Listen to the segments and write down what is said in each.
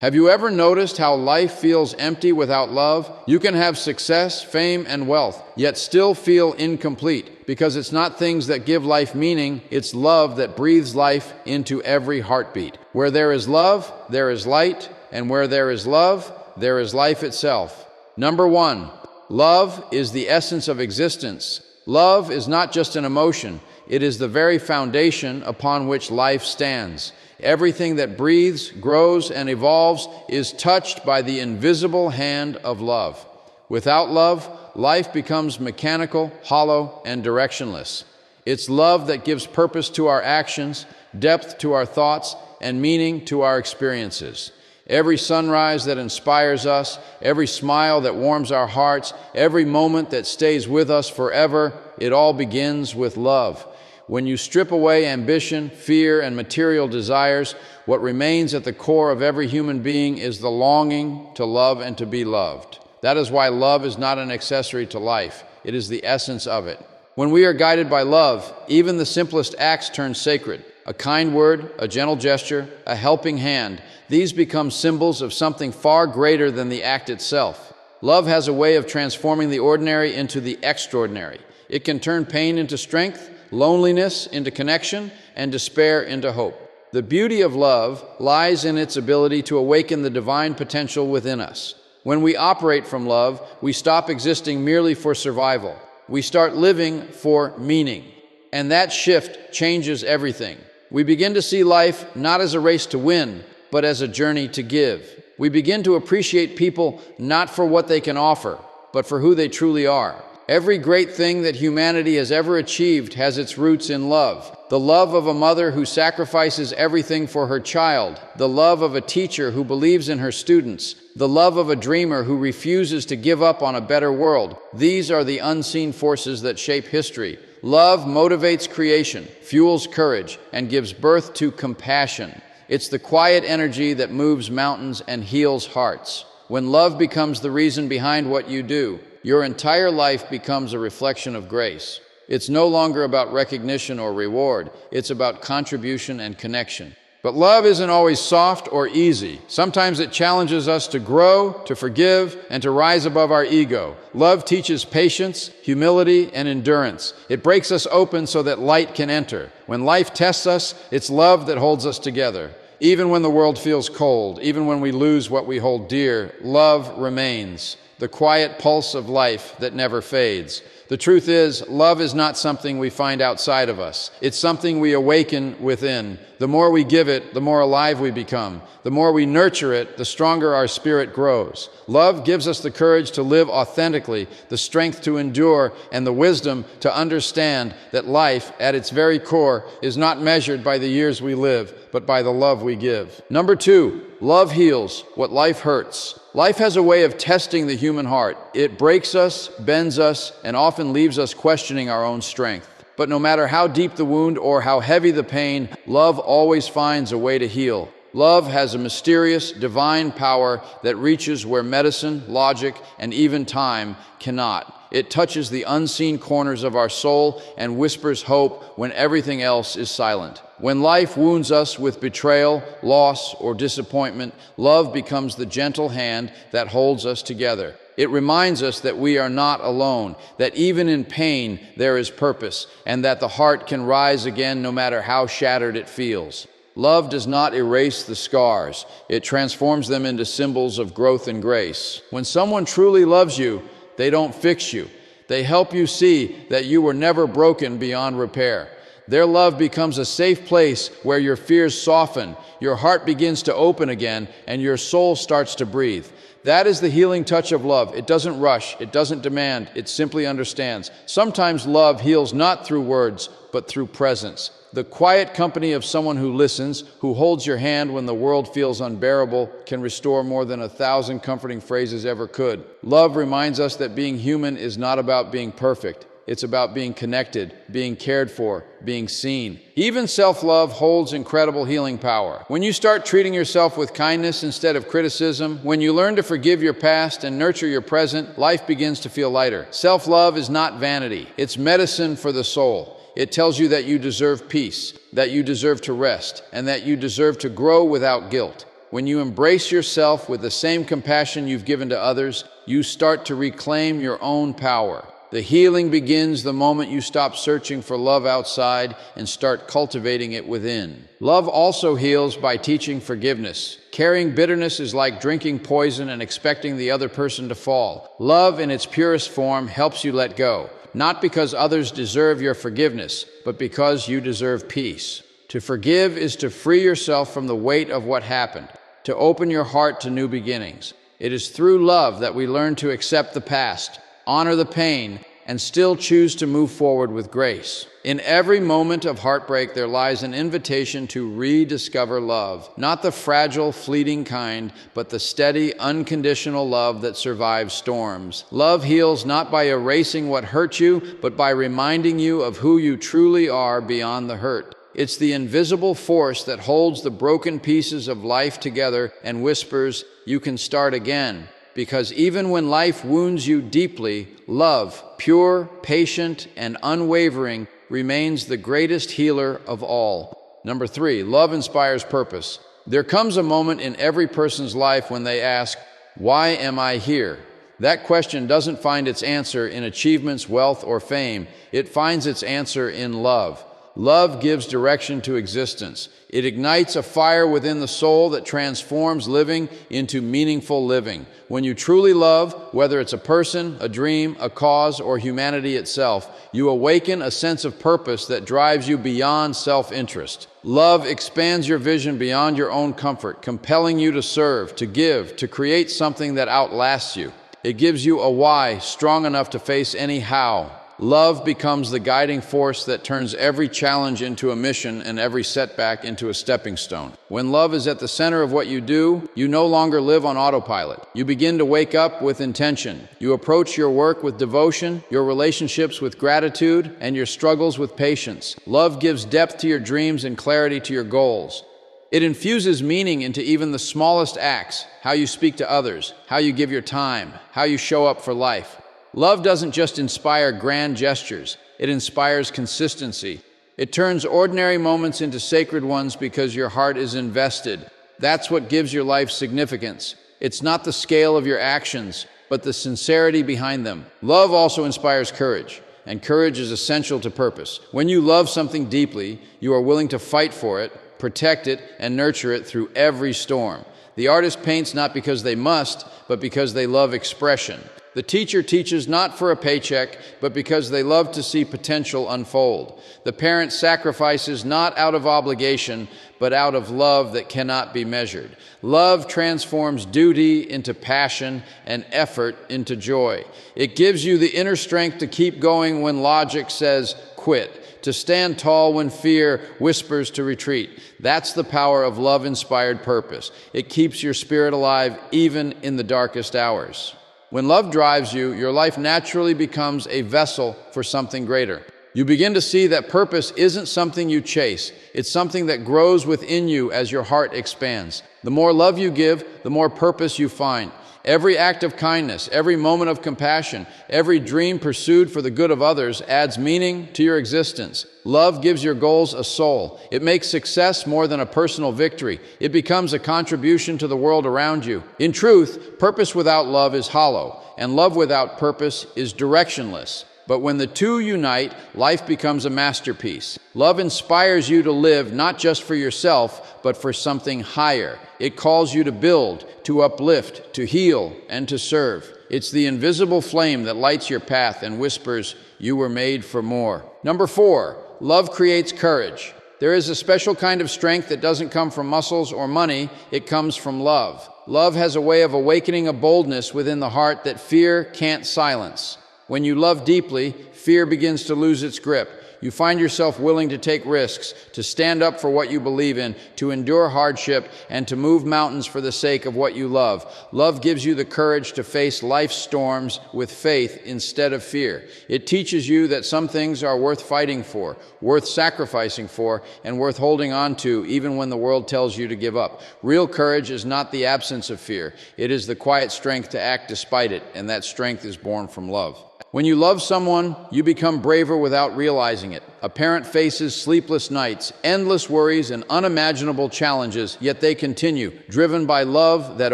Have you ever noticed how life feels empty without love? You can have success, fame, and wealth, yet still feel incomplete because it's not things that give life meaning, it's love that breathes life into every heartbeat. Where there is love, there is light, and where there is love, there is life itself. Number one, love is the essence of existence. Love is not just an emotion, it is the very foundation upon which life stands. Everything that breathes, grows, and evolves is touched by the invisible hand of love. Without love, life becomes mechanical, hollow, and directionless. It's love that gives purpose to our actions, depth to our thoughts, and meaning to our experiences. Every sunrise that inspires us, every smile that warms our hearts, every moment that stays with us forever, it all begins with love. When you strip away ambition, fear, and material desires, what remains at the core of every human being is the longing to love and to be loved. That is why love is not an accessory to life. It is the essence of it. When we are guided by love, even the simplest acts turn sacred. A kind word, a gentle gesture, a helping hand, these become symbols of something far greater than the act itself. Love has a way of transforming the ordinary into the extraordinary. It can turn pain into strength, loneliness into connection, and despair into hope. The beauty of love lies in its ability to awaken the divine potential within us. When we operate from love, we stop existing merely for survival. We start living for meaning. And that shift changes everything. We begin to see life not as a race to win, but as a journey to give. We begin to appreciate people not for what they can offer, but for who they truly are. Every great thing that humanity has ever achieved has its roots in love. The love of a mother who sacrifices everything for her child. The love of a teacher who believes in her students. The love of a dreamer who refuses to give up on a better world. These are the unseen forces that shape history. Love motivates creation, fuels courage, and gives birth to compassion. It's the quiet energy that moves mountains and heals hearts. When love becomes the reason behind what you do, your entire life becomes a reflection of grace. It's no longer about recognition or reward. It's about contribution and connection. But love isn't always soft or easy. Sometimes it challenges us to grow, to forgive, and to rise above our ego. Love teaches patience, humility, and endurance. It breaks us open so that light can enter. When life tests us, it's love that holds us together. Even when the world feels cold, even when we lose what we hold dear, love remains. The quiet pulse of life that never fades. The truth is, love is not something we find outside of us. It's something we awaken within. The more we give it, the more alive we become. The more we nurture it, the stronger our spirit grows. Love gives us the courage to live authentically, the strength to endure, and the wisdom to understand that life, at its very core, is not measured by the years we live, but by the love we give. Number two, love heals what life hurts. Life has a way of testing the human heart. It breaks us, bends us, and often leaves us questioning our own strength. But no matter how deep the wound or how heavy the pain, love always finds a way to heal. Love has a mysterious, divine power that reaches where medicine, logic, and even time cannot. It touches the unseen corners of our soul and whispers hope when everything else is silent. When life wounds us with betrayal, loss, or disappointment, love becomes the gentle hand that holds us together. It reminds us that we are not alone, that even in pain there is purpose, and that the heart can rise again no matter how shattered it feels. Love does not erase the scars. It transforms them into symbols of growth and grace. When someone truly loves you, they don't fix you. They help you see that you were never broken beyond repair. Their love becomes a safe place where your fears soften, your heart begins to open again, and your soul starts to breathe. That is the healing touch of love. It doesn't rush, it doesn't demand, it simply understands. Sometimes love heals not through words, but through presence. The quiet company of someone who listens, who holds your hand when the world feels unbearable, can restore more than 1,000 comforting phrases ever could. Love reminds us that being human is not about being perfect. It's about being connected, being cared for, being seen. Even self-love holds incredible healing power. When you start treating yourself with kindness instead of criticism, when you learn to forgive your past and nurture your present, life begins to feel lighter. Self-love is not vanity. It's medicine for the soul. It tells you that you deserve peace, that you deserve to rest, and that you deserve to grow without guilt. When you embrace yourself with the same compassion you've given to others, you start to reclaim your own power. The healing begins the moment you stop searching for love outside and start cultivating it within. Love also heals by teaching forgiveness. Carrying bitterness is like drinking poison and expecting the other person to fall. Love in its purest form helps you let go, not because others deserve your forgiveness, but because you deserve peace. To forgive is to free yourself from the weight of what happened, to open your heart to new beginnings. It is through love that we learn to accept the past, honor the pain, and still choose to move forward with grace. In every moment of heartbreak, there lies an invitation to rediscover love, not the fragile, fleeting kind, but the steady, unconditional love that survives storms. Love heals not by erasing what hurt you, but by reminding you of who you truly are beyond the hurt. It's the invisible force that holds the broken pieces of life together and whispers, "You can start again." Because even when life wounds you deeply, love, pure, patient, and unwavering, remains the greatest healer of all. Number 3, love inspires purpose. There comes a moment in every person's life when they ask, "Why am I here?" That question doesn't find its answer in achievements, wealth, or fame. It finds its answer in love. Love gives direction to existence. It ignites a fire within the soul that transforms living into meaningful living. When you truly love, whether it's a person, a dream, a cause, or humanity itself, you awaken a sense of purpose that drives you beyond self-interest. Love expands your vision beyond your own comfort, compelling you to serve, to give, to create something that outlasts you. It gives you a why strong enough to face any how. Love becomes the guiding force that turns every challenge into a mission and every setback into a stepping stone. When love is at the center of what you do, you no longer live on autopilot. You begin to wake up with intention. You approach your work with devotion, your relationships with gratitude, and your struggles with patience. Love gives depth to your dreams and clarity to your goals. It infuses meaning into even the smallest acts, how you speak to others, how you give your time, how you show up for life. Love doesn't just inspire grand gestures, it inspires consistency. It turns ordinary moments into sacred ones because your heart is invested. That's what gives your life significance. It's not the scale of your actions, but the sincerity behind them. Love also inspires courage, and courage is essential to purpose. When you love something deeply, you are willing to fight for it, protect it, and nurture it through every storm. The artist paints not because they must, but because they love expression. The teacher teaches not for a paycheck, but because they love to see potential unfold. The parent sacrifices not out of obligation, but out of love that cannot be measured. Love transforms duty into passion and effort into joy. It gives you the inner strength to keep going when logic says quit, to stand tall when fear whispers to retreat. That's the power of love-inspired purpose. It keeps your spirit alive even in the darkest hours. When love drives you, your life naturally becomes a vessel for something greater. You begin to see that purpose isn't something you chase. It's something that grows within you as your heart expands. The more love you give, the more purpose you find. Every act of kindness, every moment of compassion, every dream pursued for the good of others adds meaning to your existence. Love gives your goals a soul. It makes success more than a personal victory. It becomes a contribution to the world around you. In truth, purpose without love is hollow, and love without purpose is directionless. But when the two unite, life becomes a masterpiece. Love inspires you to live not just for yourself, but for something higher. It calls you to build, to uplift, to heal, and to serve. It's the invisible flame that lights your path and whispers, "You were made for more." Number 4, love creates courage. There is a special kind of strength that doesn't come from muscles or money, it comes from love. Love has a way of awakening a boldness within the heart that fear can't silence. When you love deeply, fear begins to lose its grip. You find yourself willing to take risks, to stand up for what you believe in, to endure hardship, and to move mountains for the sake of what you love. Love gives you the courage to face life's storms with faith instead of fear. It teaches you that some things are worth fighting for, worth sacrificing for, and worth holding on to even when the world tells you to give up. Real courage is not the absence of fear. It is the quiet strength to act despite it, and that strength is born from love. When you love someone, you become braver without realizing it. A parent faces sleepless nights, endless worries, and unimaginable challenges, yet they continue, driven by love that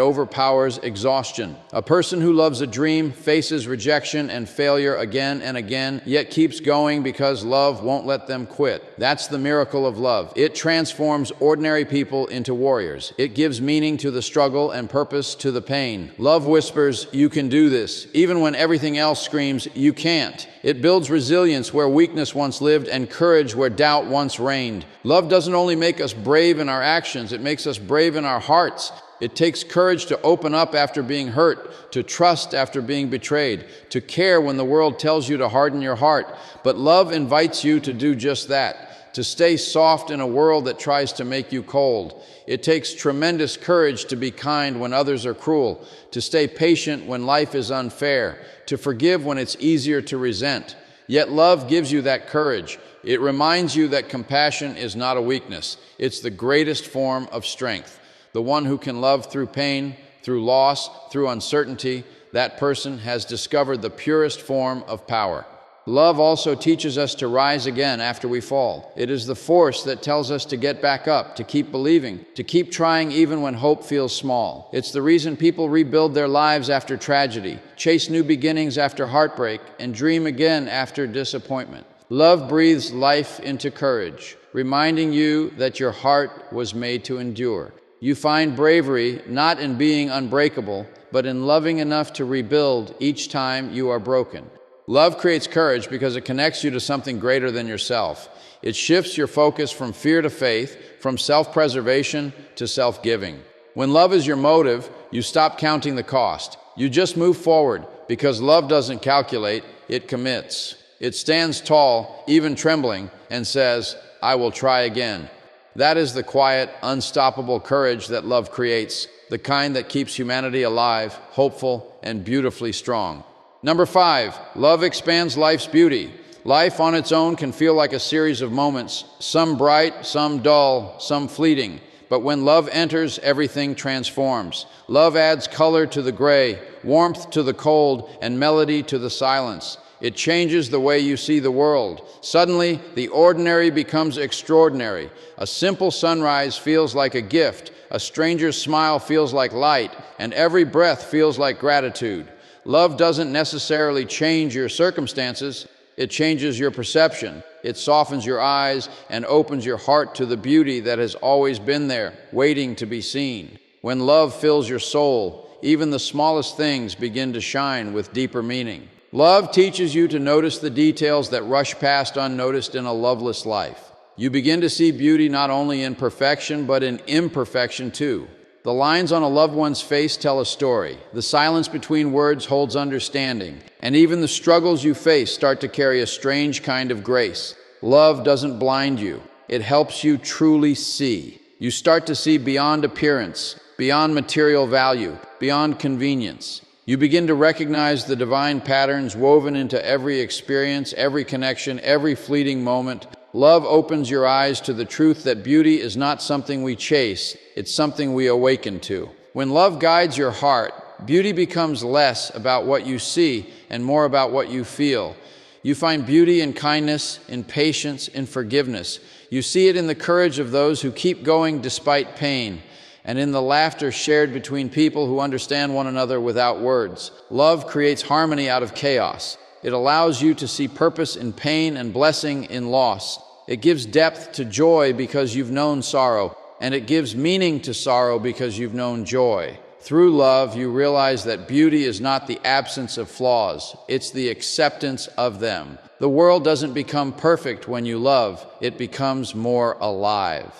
overpowers exhaustion. A person who loves a dream faces rejection and failure again and again, yet keeps going because love won't let them quit. That's the miracle of love. It transforms ordinary people into warriors. It gives meaning to the struggle and purpose to the pain. Love whispers, "You can do this," even when everything else screams, "You can't." It builds resilience where weakness once lived and courage where doubt once reigned. Love doesn't only make us brave in our actions, it makes us brave in our hearts. It takes courage to open up after being hurt, to trust after being betrayed, to care when the world tells you to harden your heart. But love invites you to do just that, to stay soft in a world that tries to make you cold. It takes tremendous courage to be kind when others are cruel, to stay patient when life is unfair, to forgive when it's easier to resent. Yet love gives you that courage. It reminds you that compassion is not a weakness. It's the greatest form of strength. The one who can love through pain, through loss, through uncertainty, that person has discovered the purest form of power. Love also teaches us to rise again after we fall. It is the force that tells us to get back up, to keep believing, to keep trying even when hope feels small. It's the reason people rebuild their lives after tragedy, chase new beginnings after heartbreak, and dream again after disappointment. Love breathes life into courage, reminding you that your heart was made to endure. You find bravery not in being unbreakable, but in loving enough to rebuild each time you are broken. Love creates courage because it connects you to something greater than yourself. It shifts your focus from fear to faith, from self-preservation to self-giving. When love is your motive, you stop counting the cost. You just move forward because love doesn't calculate, it commits. It stands tall, even trembling, and says, "I will try again." That is the quiet, unstoppable courage that love creates, the kind that keeps humanity alive, hopeful, and beautifully strong. Number 5, love expands life's beauty. Life on its own can feel like a series of moments, some bright, some dull, some fleeting. But when love enters, everything transforms. Love adds color to the gray, warmth to the cold, and melody to the silence. It changes the way you see the world. Suddenly, the ordinary becomes extraordinary. A simple sunrise feels like a gift, a stranger's smile feels like light, and every breath feels like gratitude. Love doesn't necessarily change your circumstances, it changes your perception. It softens your eyes and opens your heart to the beauty that has always been there, waiting to be seen. When love fills your soul, even the smallest things begin to shine with deeper meaning. Love teaches you to notice the details that rush past unnoticed in a loveless life. You begin to see beauty not only in perfection, but in imperfection too. The lines on a loved one's face tell a story. The silence between words holds understanding. And even the struggles you face start to carry a strange kind of grace. Love doesn't blind you. It helps you truly see. You start to see beyond appearance, beyond material value, beyond convenience. You begin to recognize the divine patterns woven into every experience, every connection, every fleeting moment. Love opens your eyes to the truth that beauty is not something we chase, it's something we awaken to. When love guides your heart, beauty becomes less about what you see and more about what you feel. You find beauty in kindness, in patience, in forgiveness. You see it in the courage of those who keep going despite pain, and in the laughter shared between people who understand one another without words. Love creates harmony out of chaos. It allows you to see purpose in pain and blessing in loss. It gives depth to joy because you've known sorrow, and it gives meaning to sorrow because you've known joy. Through love, you realize that beauty is not the absence of flaws, it's the acceptance of them. The world doesn't become perfect when you love, it becomes more alive.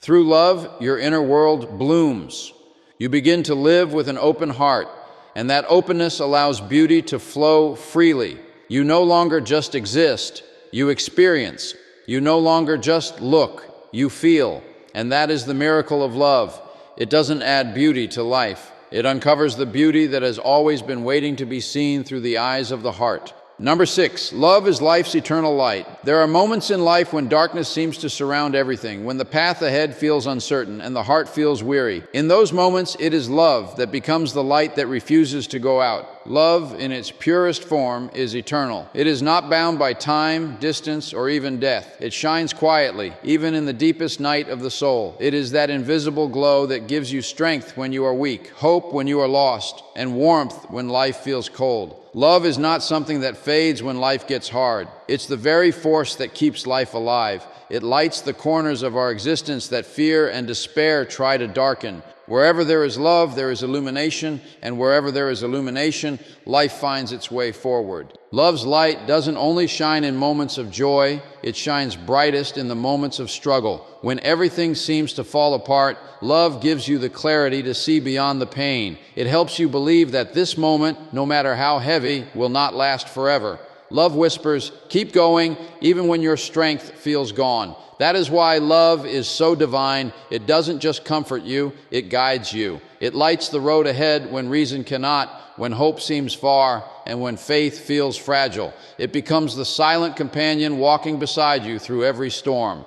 Through love, your inner world blooms. You begin to live with an open heart, and that openness allows beauty to flow freely. You no longer just exist, you experience. You no longer just look, you feel. And that is the miracle of love. It doesn't add beauty to life. It uncovers the beauty that has always been waiting to be seen through the eyes of the heart. Number 6, love is life's eternal light. There are moments in life when darkness seems to surround everything, when the path ahead feels uncertain and the heart feels weary. In those moments, it is love that becomes the light that refuses to go out. Love, in its purest form, is eternal. It is not bound by time, distance, or even death. It shines quietly, even in the deepest night of the soul. It is that invisible glow that gives you strength when you are weak, hope when you are lost, and warmth when life feels cold. Love is not something that fades when life gets hard. It's the very force that keeps life alive. It lights the corners of our existence that fear and despair try to darken. Wherever there is love, there is illumination, and wherever there is illumination, life finds its way forward. Love's light doesn't only shine in moments of joy, it shines brightest in the moments of struggle. When everything seems to fall apart, love gives you the clarity to see beyond the pain. It helps you believe that this moment, no matter how heavy, will not last forever. Love whispers, keep going, even when your strength feels gone. That is why love is so divine. It doesn't just comfort you, it guides you. It lights the road ahead when reason cannot, when hope seems far, and when faith feels fragile. It becomes the silent companion walking beside you through every storm.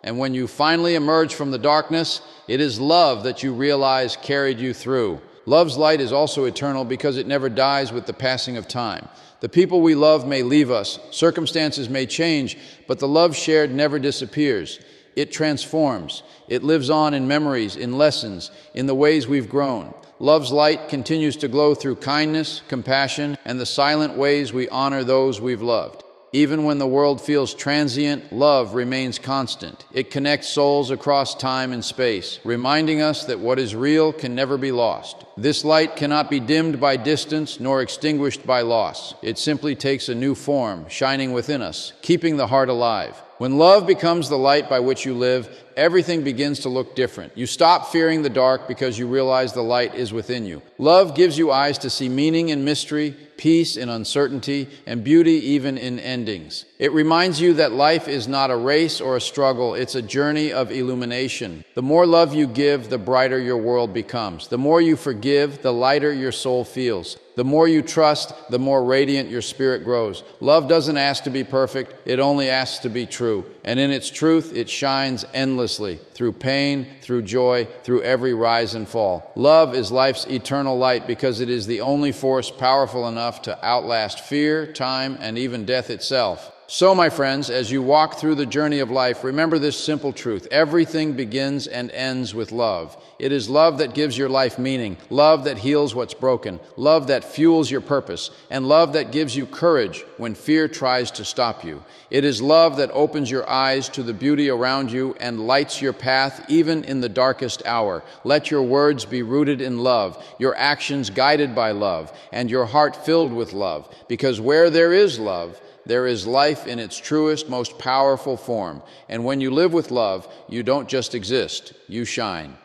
And when you finally emerge from the darkness, it is love that you realize carried you through. Love's light is also eternal because it never dies with the passing of time. The people we love may leave us, circumstances may change, but the love shared never disappears. It transforms. It lives on in memories, in lessons, in the ways we've grown. Love's light continues to glow through kindness, compassion, and the silent ways we honor those we've loved. Even when the world feels transient, love remains constant. It connects souls across time and space, reminding us that what is real can never be lost. This light cannot be dimmed by distance nor extinguished by loss. It simply takes a new form, shining within us, keeping the heart alive. When love becomes the light by which you live, everything begins to look different. You stop fearing the dark because you realize the light is within you. Love gives you eyes to see meaning in mystery, peace in uncertainty, and beauty even in endings. It reminds you that life is not a race or a struggle, it's a journey of illumination. The more love you give, the brighter your world becomes. The more you forgive, the lighter your soul feels. The more you trust, the more radiant your spirit grows. Love doesn't ask to be perfect, it only asks to be true. And in its truth, it shines endlessly, through pain, through joy, through every rise and fall. Love is life's eternal light because it is the only force powerful enough to outlast fear, time, and even death itself. So, my friends, as you walk through the journey of life, remember this simple truth. Everything begins and ends with love. It is love that gives your life meaning, love that heals what's broken, love that fuels your purpose, and love that gives you courage when fear tries to stop you. It is love that opens your eyes to the beauty around you and lights your path even in the darkest hour. Let your words be rooted in love, your actions guided by love, and your heart filled with love, because where there is love, there is life in its truest, most powerful form. And when you live with love, you don't just exist, you shine.